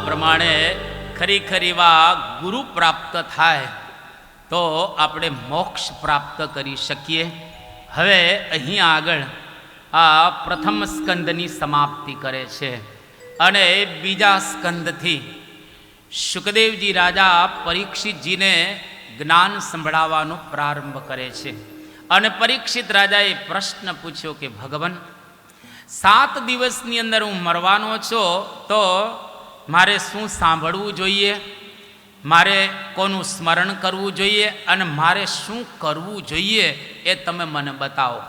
પ્રમાણે ખરેખર એવા ગુરુ પ્રાપ્ત થાય તો આપણે મોક્ષ પ્રાપ્ત કરી શકીએ. હવે અહીંયા આગળ આ પ્રથમ સ્કંદની સમાપ્તિ કરે છે અને બીજા સ્કંદથી શુકદેવજી રાજા પરીક્ષિતજીને જ્ઞાન સંભળાવવાનો પ્રારંભ કરે છે. અને પરીક્ષિત રાજાએ પ્રશ્ન પૂછ્યો કે ભગવાન, 7 દિવસની અંદર હું મરવાનો છું તો મારે શું સાંભળવું જોઈએ, મારે કોનું સ્મરણ કરવું જોઈએ અને મારે શું કરવું જોઈએ એ તમે મને બતાવો.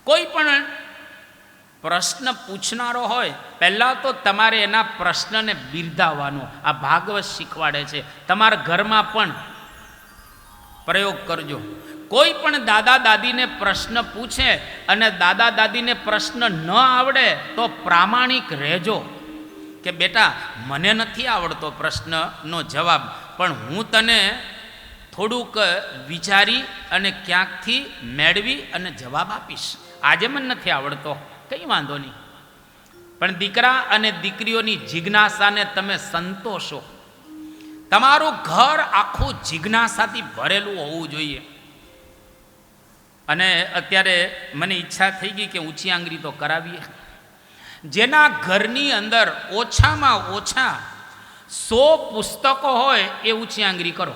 કોઈ પણ પ્રશ્ન પૂછનારો હોય પહેલાં તો તમારે એના પ્રશ્નને બિરદાવવાનો આ ભાગવત શીખવાડે છે. તમારા ઘરમાં પણ પ્રયોગ કરજો. કોઈ પણ દાદા દાદીને પ્રશ્ન પૂછે અને દાદા દાદીને પ્રશ્ન ન આવડે તો પ્રામાણિક રહેજો કે બેટા મને નથી આવડતો પ્રશ્નનો જવાબ, પણ હું તને થોડુંક વિચારી અને ક્યાંકથી મેળવી અને જવાબ આપીશ. આજે મને નથી આવડતો, કંઈ વાંધો નહીં, પણ દીકરા અને દીકરીઓની જિજ્ઞાસાને તમે સંતોષો. તમારું ઘર આખું જિજ્ઞાસાથી ભરેલું હોવું જોઈએ. અને અત્યારે મને ઈચ્છા થઈ ગઈ કે ઊંચી આંગળી તો કરાવીએ. જેના ઘરની અંદર ઓછામાં ઓછા 100 પુસ્તકો હોય એ ઊંચી આંગળી કરો.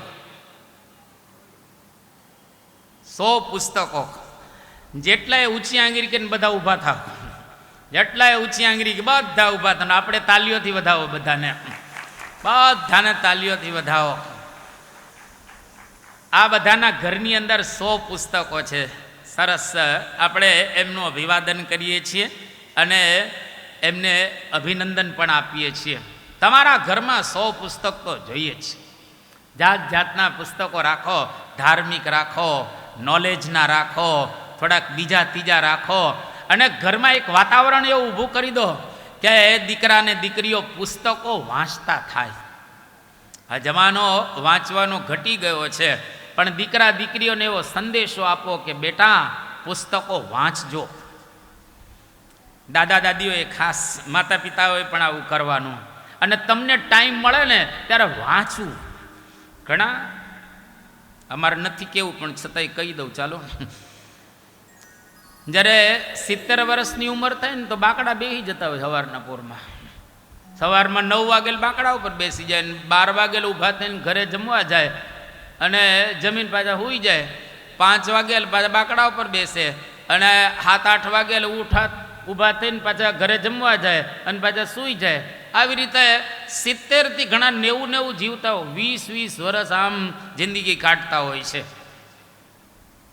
100 પુસ્તકો. જેટલાય ઊંચી આંગળી કે બધા ઊભા થાવ, જેટલાય ઊંચી આંગળી કે બધા ઊભા થાવ. આપણે તાલીઓથી વધાવો, બધાને તાલીઓથી વધાવો. આ બધાના ઘરની અંદર 100 પુસ્તકો છે. સરસ. આપણે એમનું અભિવાદન કરીએ છીએ અને એમને અભિનંદન પણ આપીએ છીએ. તમારા ઘરમાં 100 પુસ્તક તો જોઈએ જ. જાત જાતના પુસ્તકો રાખો, ધાર્મિક રાખો, નોલેજના રાખો, થોડાક બીજા ત્રીજા રાખો, અને ઘરમાં એક વાતાવરણ એવું ઊભું કરી દો કે દીકરા ને દીકરીઓ પુસ્તકો વાંચતા થાય. આ જમાનો વાંચવાનો ઘટી ગયો છે, પણ દીકરા દીકરીઓને એવો સંદેશો આપો કે બેટા પુસ્તકો વાંચજો. દાદા દાદીઓએ ખાસ, માતા પિતાઓએ પણ આવું કરવાનું. અને તમને ટાઈમ મળે ને ત્યારે વાંચવું. ઘણા અમારે નથી કેવું પણ છતાંય કહી દઉં ચાલો. જ્યારે 70 વર્ષની ઉંમર થાય ને તો બાકડા બેસી જતા હોય સવારના પોરમાં. સવારમાં 9 વાગે બાકડા ઉપર બેસી જાય ને 12 વાગે ઊભા થઈને ઘરે જમવા જાય અને જમીન પાછા સૂઈ જાય. 5 વાગે પાછા બાકડા ઉપર બેસે અને 7-8 વાગે ઊભા થઈને પાછા ઘરે જમવા જાય અને પાછા સૂઈ જાય. આવી રીતે 70 થી ઘણા 90 જીવતા હોય, 20 વર્ષ આમ જિંદગી કાઢતા હોય છે.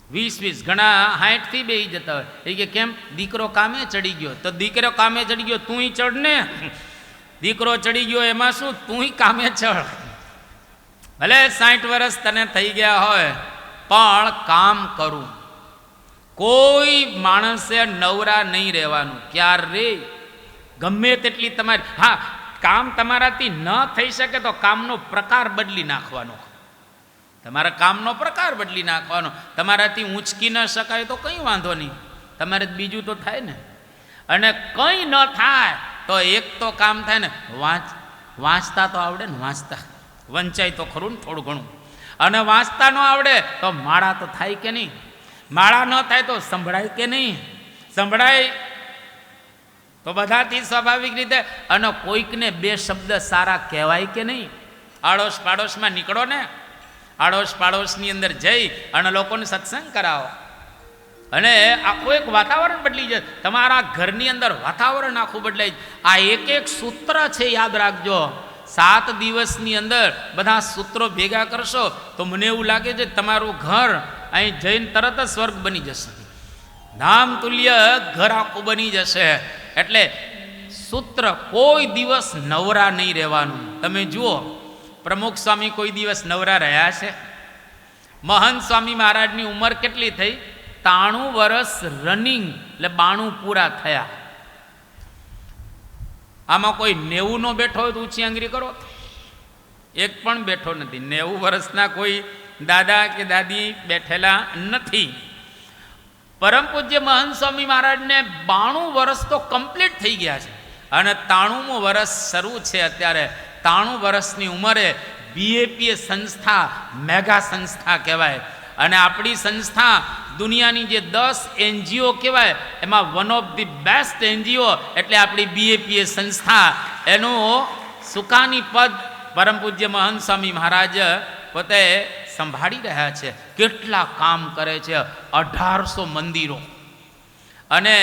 20 ઘણા 60 થી બેસી જતા હોય. એ કે કેમ? દીકરો કામે ચડી ગયો. તો દીકરો કામે ચડી ગયો તુંય ચડ ને. દીકરો ચડી ગયો એમાં શું, તુંય કામે ચડ. ભલે 60 વર્ષ તને થઈ ગયા હોય પણ કામ કરું. કોઈ માણસે નવરા નહીં રહેવાનું ક્યારે. ગમે તેટલી તમારી, હા, કામ તમારાથી ન થઈ શકે તો કામનો પ્રકાર બદલી નાખવાનો. તમારા કામનો પ્રકાર બદલી નાખવાનો. તમારાથી ઊંચકી ન શકાય તો કંઈ વાંધો નહીં, તમારે બીજું તો થાય ને. અને કંઈ ન થાય તો એક તો કામ થાય ને, વાંચતા તો આવડે ને. વાંચતા વંચાય તો ખરું ને થોડું ઘણું. અને વાંચતા ન આવડે તો માળા તો થાય કે નહીં. માળા ન થાય તો સંભળાય કે નહીં. સંભળાય તો બધાથી સ્વાભાવિક રીતે. અને કોઈકને 2 શબ્દ સારા કહેવાય કે નહીં. આડોશ પાડોશમાં નીકળો ને, આડોશ પાડોશની અંદર જઈ અને લોકોને સત્સંગ કરાવો અને આખું એક વાતાવરણ બદલી જાય. તમારા ઘરની અંદર વાતાવરણ આખું બદલાય. આ એક સૂત્ર છે, યાદ રાખજો. 7 દિવસની અંદર બધા સૂત્રો ભેગા કરશો તો મને એવું લાગે છે તમારું ઘર અહીં જઈને તરત જ સ્વર્ગ બની જશે. ધામ તુલ્ય ઘર આખું બની જશે. એટલે સૂત્ર, કોઈ દિવસ નવરા નહીં રહેવાનું. તમે જુઓ, પ્રમુખ સ્વામી કોઈ દિવસ નવરા રહ્યા છે? મહંત સ્વામી મહારાજની ઉંમર કેટલી થઈ? 93 વર્ષ રનિંગ, એટલે 92 પૂરા થયા. આમાં કોઈ 90 નો બેઠો હોય તો ઊંચી આંગળી કરો. એક પણ બેઠો નથી. 90 વર્ષના કોઈ દાદા કે દાદી બેઠેલા નથી. પરમ પૂજ્ય મહંત સ્વામી મહારાજને 92 વર્ષ તો કમ્પ્લીટ થઈ ગયા છે. અને 93મું વર્ષ શરૂ છે અત્યારે. 93 વર્ષની ઉંમરે BAPA સંસ્થા મેગા સંસ્થા કહેવાય. અને આપણી સંસ્થા દુનિયાની જે 10 NGO કહેવાય એમાં one of the best NGO એટલે આપણી BAPA સંસ્થા. એનું સુકાની પદ પરમ પૂજ્ય મહંત સ્વામી મહારાજ પોતે સંભાળી રહ્યા છે. કેટલા કામ કરે છે! 1800 મંદિરો અને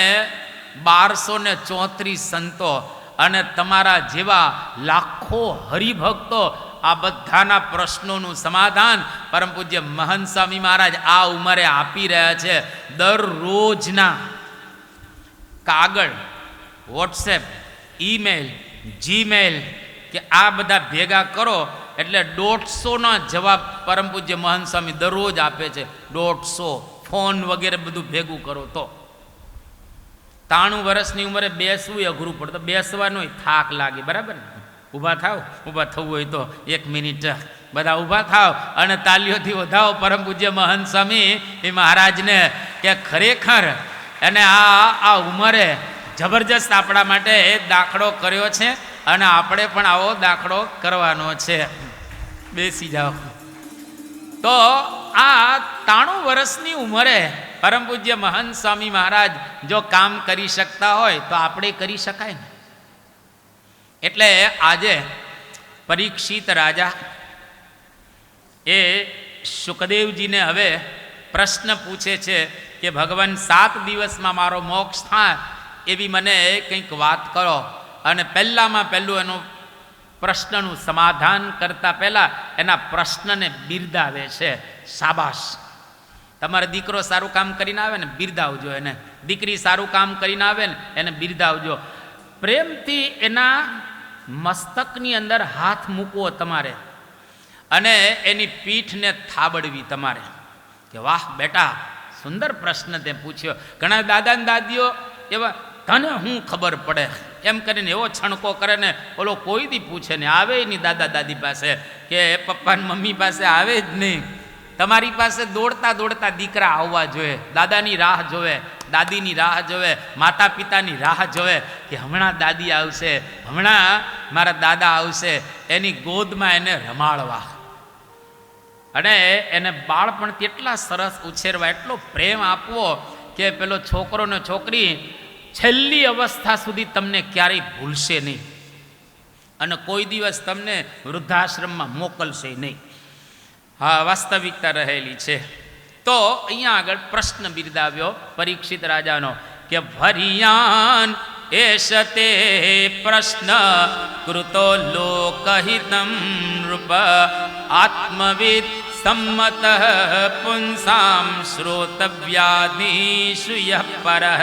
1234 સંતો અને તમારા જેવા લાખો હરિભક્તો, આ બધાના પ્રશ્નોનું સમાધાન પરમ પૂજ્ય મહંત સ્વામી મહારાજ આ ઉંમરે આપી રહ્યા છે. દરરોજના કાગળ, વોટ્સએપ, ઈમેલ, જીમેલ કે આ બધા ભેગા કરો એટલે 150ના જવાબ પરમ પૂજ્ય મહંત સ્વામી દરરોજ આપે છે. 150 ફોન વગેરે બધું ભેગું કરો તો 93 વર્ષની ઉંમરે બેસવું એ અઘરું પડતું. બેસવાનો થાક લાગે, બરાબર ને? ઊભા થાવ, ઊભા થવું હોય તો 1 મિનિટ બધા ઊભા થાવ અને તાલીઓથી વધાવો પરમ પૂજ્ય મહંત સ્વામી એ મહારાજને કે ખરેખર અને આ ઉંમરે જબરજસ્ત આપણા માટે દાખલો કર્યો છે અને આપણે પણ આવો દાખલો કરવાનો છે. બેસી જાઓ. તો આ 93 વર્ષની ઉંમરે પરમ પૂજ્ય મહંત સ્વામી મહારાજ જો કામ કરી શકતા હોય તો આપણે કરી શકાય ને. એટલે આજે પરીક્ષિત રાજા એ શુકદેવજીને હવે પ્રશ્ન પૂછે છે કે ભગવાન 7 દિવસમાં મારો મોક્ષ થાય એવી મને કંઈક વાત કરો. અને પહેલામાં પહેલું એનું પ્રશ્નનું સમાધાન કરતા પહેલાં એના પ્રશ્નને બિરદાવે છે. શાબાશ, તમારો દીકરો સારું કામ કરીને આવે ને બિરદાવજો એને, દીકરી સારું કામ કરીને આવે ને એને બિરદાવજો. પ્રેમથી એના મસ્તકની અંદર હાથ મૂકવો તમારે અને એની પીઠને થાબડવી તમારે કે વાહ બેટા, સુંદર પ્રશ્ન તે પૂછ્યો. ઘણા દાદા ને દાદીઓ એવા તને શું ખબર પડે એમ કરીને એવો છણકો કરે ને ઓલો કોઈ દી પૂછે ને આવે નહીં દાદા દાદી પાસે કે પપ્પા ને મમ્મી પાસે આવે જ નહીં. તમારી પાસે દોડતા દોડતા દીકરા આવવા જોઈએ, દાદાની રાહ જોવે, દાદીની રાહ જોવે, માતા પિતાની રાહ જોવે કે હમણાં દાદી આવશે, હમણાં મારા દાદા આવશે. એની ગોદમાં એને રમાડવા અને એને બાળપણ કેટલા સરસ ઉછેરવા, એટલો પ્રેમ આપવો કે પેલો છોકરો ને છોકરી છેલ્લી અવસ્થા સુધી તમને ક્યારેય ભૂલશે નહીં અને કોઈ દિવસ તમને વૃદ્ધાશ્રમમાં મોકલશે નહીં. હા, વાસ્તવિકતા રહેલી છે. તો અહીંયા આગળ પ્રશ્ન બિરદાવ્યો પરીક્ષિત રાજાનો કે ભરિયાન એશતે પ્રશ્ન કૃતો લોકહિતમ નૃપ આત્મવિદ સંમત પુંસામ શ્રોતવ્યાદિષુ યઃ પરઃ.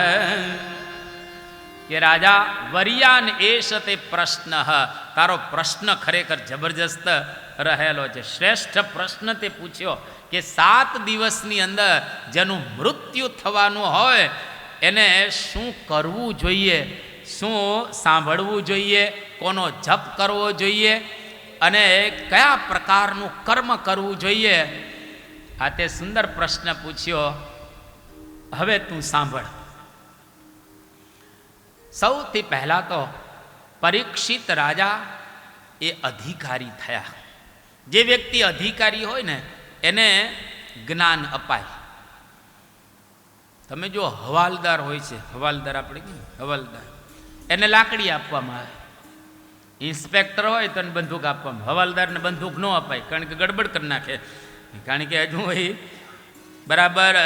કે રાજા, વરિયાન એશતે પ્રશ્ન, તારો પ્રશ્ન ખરેખર જબરજસ્ત રહેલો છે. શ્રેષ્ઠ પ્રશ્ન તે પૂછ્યો કે 7 દિવસની અંદર જેનું મૃત્યુ થવાનું હોય એને શું કરવું જોઈએ, શું સાંભળવું જોઈએ, કોનો જપ કરવો જોઈએ અને કયા પ્રકારનું કર્મ કરવું જોઈએ. આ તે સુંદર પ્રશ્ન પૂછ્યો. હવે તું સાંભળ. સૌથી પહેલાં તો પરીક્ષિત રાજા એ અધિકારી થયા. જે વ્યક્તિ અધિકારી હોય ને એને જ્ઞાન અપાય. તમે જો હવાલદાર હોય છે, હવાલદાર આપણે કહીએ હવાલદાર, એને લાકડી આપવામાં આવે. ઇન્સ્પેક્ટર હોય તો એને બંદૂક આપવામાં, હવાલદારને બંદૂક ન અપાય કારણ કે ગડબડ કરી નાખે. કારણ કે હજુ એ બરાબર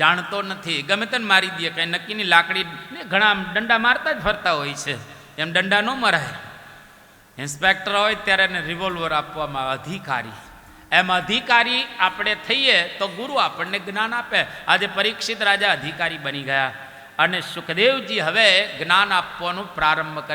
જાણતો નથી, ગમે તેને મારી દે. કંઈ નક્કીની લાકડી ને ઘણા દંડા મારતા જ ફરતા હોય છે, એમ દંડા ન મરાય. ઇન્સ્પેક્ટર હોય ત્યારે એને રિવોલ્વર આપવામાં આવે. અધિકારી, એમ અધિકારી આપણે થઈએ તો ગુરુ આપણને જ્ઞાન આપે. આજે પરીક્ષિત રાજા અધિકારી બની ગયા અને સુખદેવજી હવે જ્ઞાન આપવાનું પ્રારંભ કરે છે.